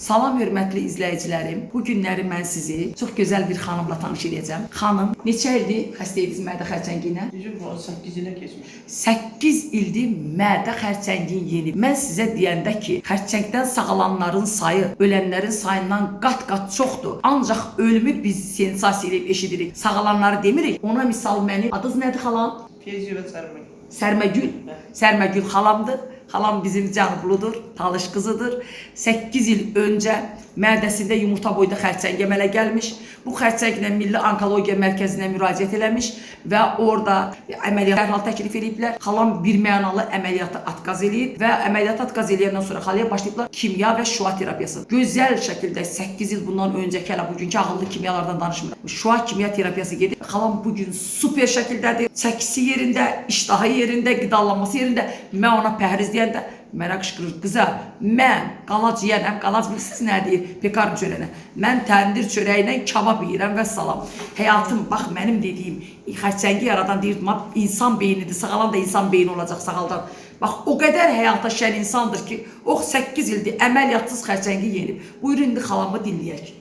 Salam hörmətli izləyicilərim. Bu günləri mən sizi çox gözəl bir xanımla tanış edəcəm. Xanım neçə ildir xəstə idiniz mədə xərçəngi ilə? 8 ilə keçmiş. 8 ildir mədə xərçəngin yenib. Mən sizə deyəndə ki, xərçəngdən sağalanların sayı ölənlərin sayından qat-qat çoxdur. Ancaq ölümü biz sensasiya edib eşidirik. Sağalanları demirik. Ona misal mənim adınız nədir xalam? Feyzi və Sərmə. Sərməgül. Sərməgül xalamdır. Xalam bizim cənubludur, talış qızıdır. 8 il öncə mədəsində yumurta boyda xərçəng əmələ gəlmiş. Bu xərçənglə Milli Onkologiya Mərkəzinə müraciət eləmiş və orada əməliyyat dərhal təklif ediblər. Xalam birmənalı əməliyyatı atqaz eləyib və əməliyyatı atqaz eləyəndən sonra xalaya başlayıblar kimya və şua terapiyası. Gözəl şəkildə 8 il bundan öncəki hələ bugünkü ağıllı kimyalardan danışmırıq. Şua kimya terapiyası gedir. Xalam bugün super şəkildədir. Çəkisi yerində, iştahı yerində, qidalanması yerində. Mən ona pəhriz deyəndə mənə qışqırır, qıza, mən qalac yiyənəm, qalac bilirsiniz nə deyir, pekarın çörəyinə. Mən təndir çörəyinə kabab yiyirəm və salam. Həyatım, bax mənim dediyim, xərçəngi yaradan deyirdim, insan beynidir, sağalan da insan beyni olacaq sağaldan. Bax, o qədər həyata şən insandır ki, o 8 ildir əməliyyatsız xərçəngi yenib. Buyurun, indi xalamı dinləyək.